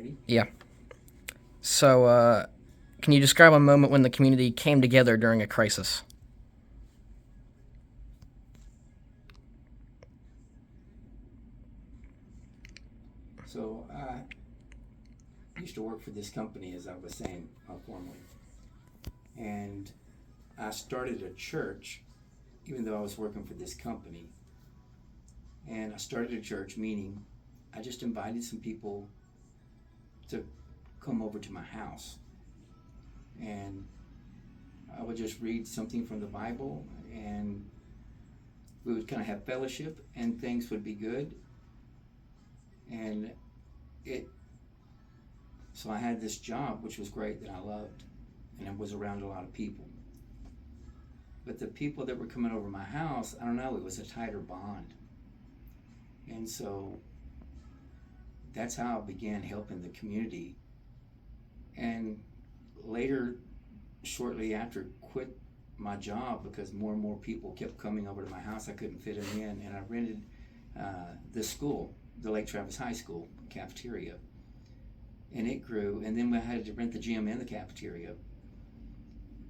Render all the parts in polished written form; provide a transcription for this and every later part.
Ready? Yeah. So, can you describe a moment when the community came together during a crisis? So I used to work for this company, as I was saying formerly, and I started a church, even though I was working for this company. And I started a church, meaning I just invited some people to come over to my house, and I would just read something from the Bible, and we would kind of have fellowship, and things would be good. And it, so I had this job, which was great, that I loved, and I was around a lot of people. But the people that were coming over my house, I don't know, it was a tighter bond. And so that's how I began helping the community. And later, shortly after, quit my job because more and more people kept coming over to my house. I couldn't fit them in, and I rented the school, the Lake Travis High School cafeteria, and it grew. And then we had to rent the gym and the cafeteria,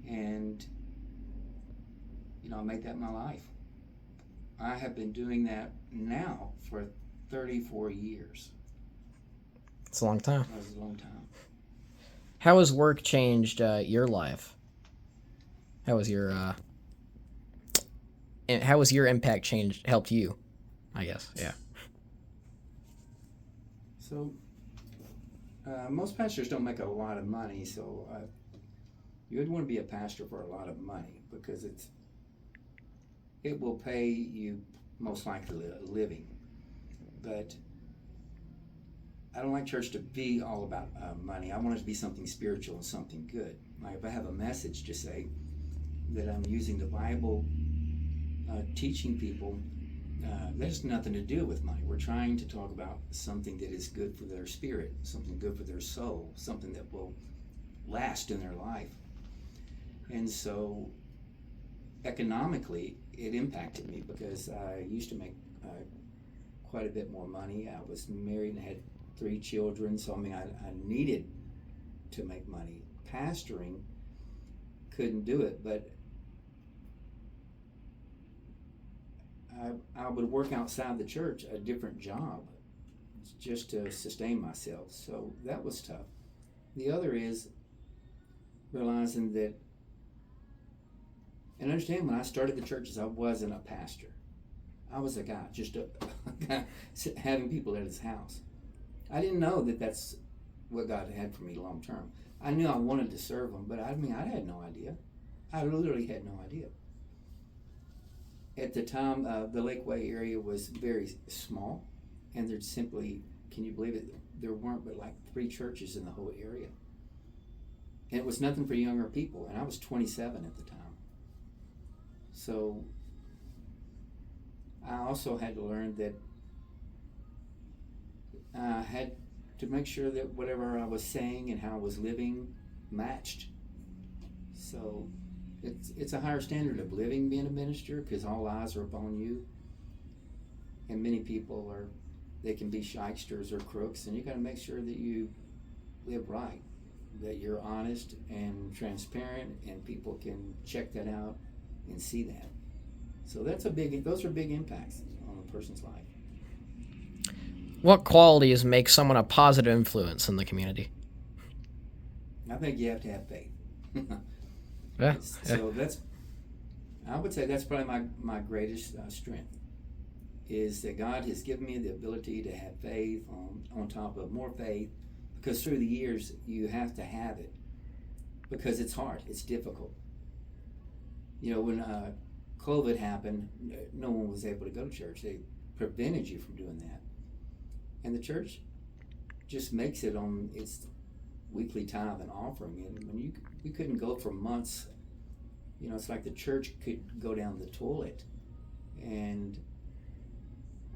and I made that my life. I have been doing that now for 34 years. It's a long time. That was a long time. How has work changed your life? How was your how was your impact changed helped you? I guess. Yeah. So most pastors don't make a lot of money, so you would want to be a pastor for a lot of money because it will pay you most likely a living. But I don't like church to be all about money. I want it to be something spiritual and something good. Like if I have a message to say that I'm using the Bible, teaching people, that has nothing to do with money. We're trying to talk about something that is good for their spirit, something good for their soul, something that will last in their life. And so economically, it impacted me because I used to make quite a bit more money. I was married and had 3 children, so I needed to make money. Pastoring couldn't do it, but I would work outside the church a different job just to sustain myself. So that was tough. The other is realizing that, and understand when I started the churches, I wasn't a pastor. I was a guy, just a guy having people at his house. I didn't know that that's what God had for me long term. I knew I wanted to serve Him, but I had no idea. I literally had no idea. At the time, the Lakeway area was very small, and there's simply, can you believe it? There weren't but like 3 churches in the whole area. And it was nothing for younger people, and I was 27 at the time. So I also had to learn that I had to make sure that whatever I was saying and how I was living matched. So it's a higher standard of living being a minister because all eyes are upon you, and many people they can be shysters or crooks, and you got to make sure that you live right, that you're honest and transparent, and people can check that out and see that. So those are big impacts on a person's life. What qualities make someone a positive influence in the community? I think you have to have faith. Yeah. Yeah. So I would say that's probably my greatest strength is that God has given me the ability to have faith on top of more faith, because through the years you have to have it because it's hard, it's difficult. When COVID happened, no one was able to go to church. They prevented you from doing that, and the church just makes it on its weekly tithe and offering. And when we couldn't go for months, it's like the church could go down the toilet, and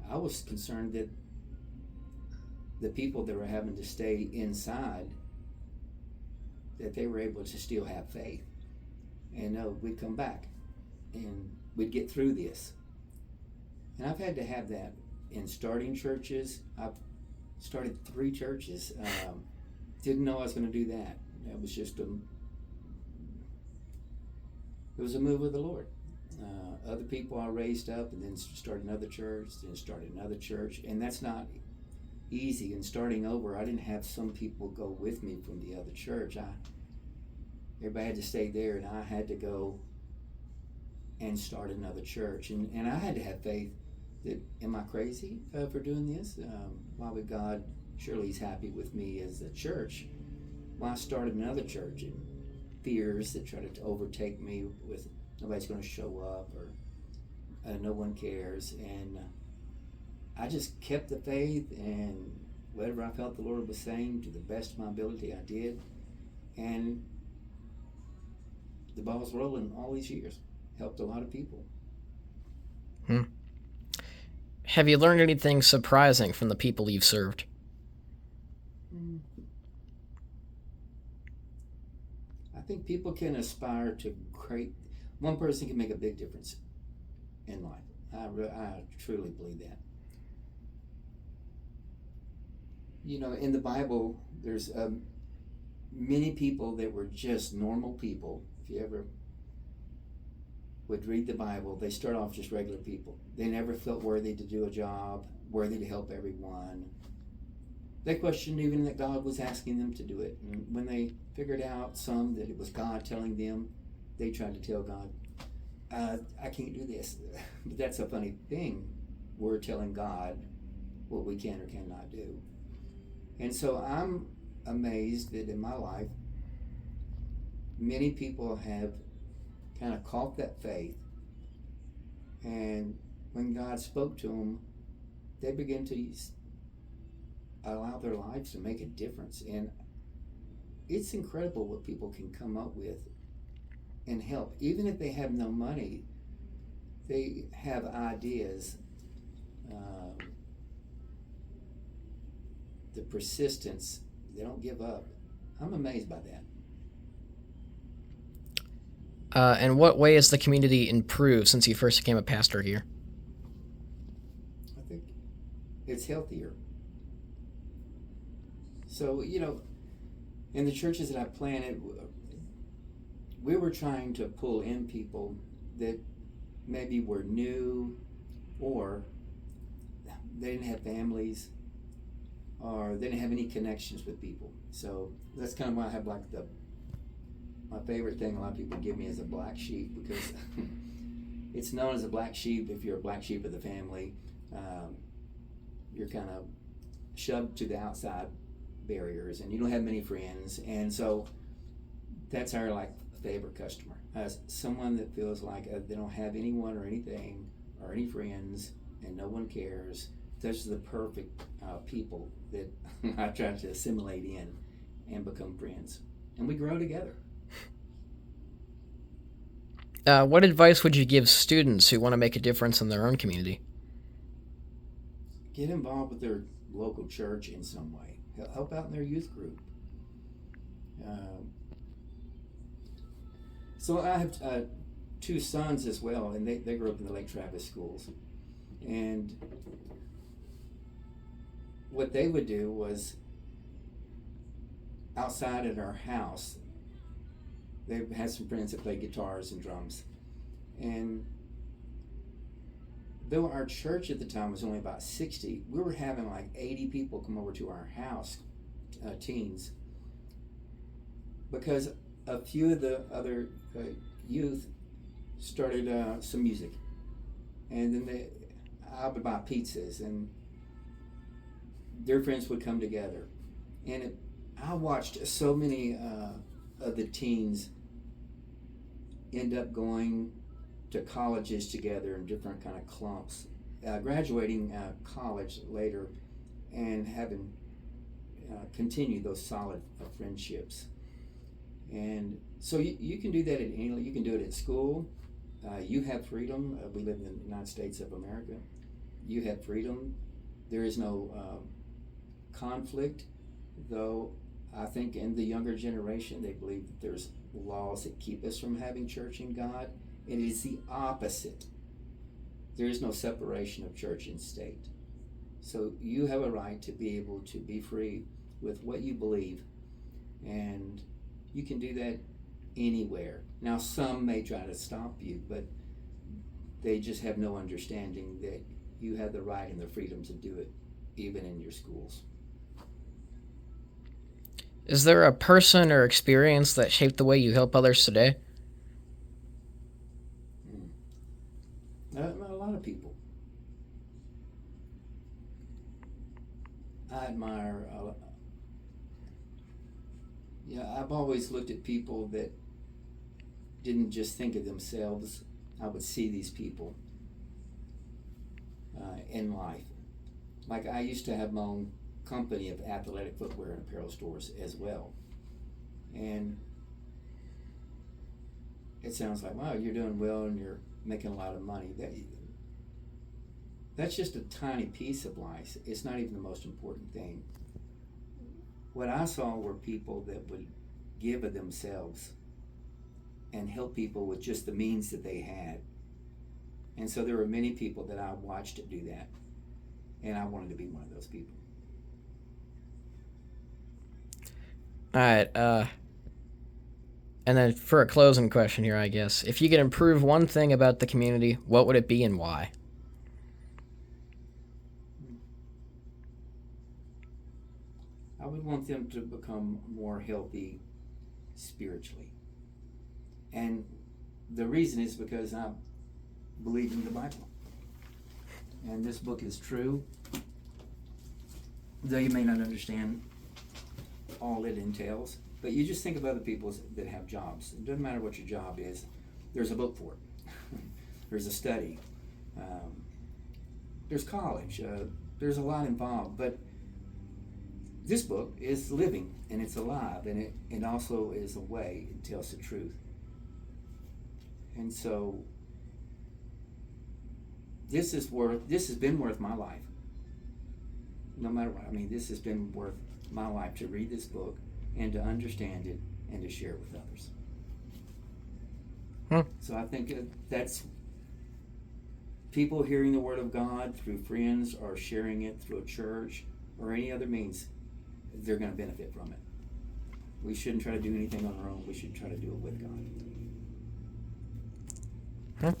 I was concerned that the people that were having to stay inside, that they were able to still have faith, and we'd come back and we'd get through this. And I've had to have that in starting churches. I've Started 3 churches. Didn't know I was going to do that. That was just it was a move of the Lord. Other people I raised up, and then started another church, then started another church, and that's not easy. And starting over, I didn't have some people go with me from the other church. Everybody had to stay there, and I had to go and start another church. And I had to have faith that, am I crazy for doing this? Why would God, surely He's happy with me as a church. Well, I started another church, and fears that tried to overtake me with nobody's going to show up, or no one cares. And I just kept the faith, and whatever I felt the Lord was saying, to the best of my ability, I did. And the ball's rolling all these years. Helped a lot of people. Have you learned anything surprising from the people you've served? I think people can aspire to create. One person can make a big difference in life. I truly believe that. You know, in the Bible, there's many people that were just normal people. If you ever would read the Bible, they start off just regular people. They never felt worthy to do a job, worthy to help everyone. They questioned even that God was asking them to do it. And when they figured out some that it was God telling them, they tried to tell God, I can't do this. But that's a funny thing. We're telling God what we can or cannot do. And so I'm amazed that in my life, many people have kind of caught that faith, and when God spoke to them, they begin to allow their lives to make a difference. And it's incredible what people can come up with and help. Even if they have no money, they have ideas. The persistence, they don't give up. I'm amazed by that. And what way has the community improved since you first became a pastor here? I think it's healthier. So, you know, in the churches that I planted, we were trying to pull in people that maybe were new, or they didn't have families, or they didn't have any connections with people. So that's kind of why I have like my favorite thing a lot of people give me is a black sheep, because it's known as a black sheep. If you're a black sheep of the family, you're kind of shoved to the outside barriers, and you don't have many friends. And so that's our like favorite customer, someone that feels like they don't have anyone or anything or any friends, and no one cares. Those are the perfect people that I try to assimilate in and become friends, and we grow together. What advice would you give students who want to make a difference in their own community? Get involved with their local church in some way. Help out in their youth group. So I have 2 sons as well, and they grew up in the Lake Travis schools. And what they would do was, outside at our house, they had some friends that played guitars and drums. And though our church at the time was only about 60, we were having like 80 people come over to our house, teens, because a few of the other youth started some music. And then I would buy pizzas, and their friends would come together. And I watched so many of the teens end up going to colleges together in different kind of clumps, graduating college later, and having continued those solid friendships. And so you can do that at any. You can do it at school. You have freedom. We live in the United States of America. You have freedom. There is no conflict, though I think in the younger generation they believe that there's laws that keep us from having church and God. It is the opposite. There is no separation of church and state. So you have a right to be able to be free with what you believe, and you can do that anywhere. Now, some may try to stop you, but they just have no understanding that you have the right and the freedom to do it, even in your schools. Is there a person or experience that shaped the way you help others today? A lot of people. I admire. I've always looked at people that didn't just think of themselves. I would see these people in life. Like I used to have my own company of athletic footwear and apparel stores as well. And it sounds like, wow, you're doing well and you're making a lot of money. That's just a tiny piece of life. It's not even the most important thing. What I saw were people that would give of themselves and help people with just the means that they had. And so there were many people that I watched do that. And I wanted to be one of those people. All right. And then for a closing question here, I guess, if you could improve one thing about the community, what would it be and why? I would want them to become more healthy spiritually. And the reason is because I believe in the Bible. And this book is true, though you may not understand all it entails. But you just think of other people that have jobs. It doesn't matter what your job is. There's a book for it. There's a study. There's college. There's a lot involved. But this book is living and it's alive, and it also is a way it tells the truth. And so this has been worth my life. No matter what. I mean, this has been worth my life to read this book and to understand it and to share it with others. So I think that's people hearing the Word of God through friends or sharing it through a church or any other means, they're going to benefit from it. We shouldn't try to do anything on our own. We should try to do it with God.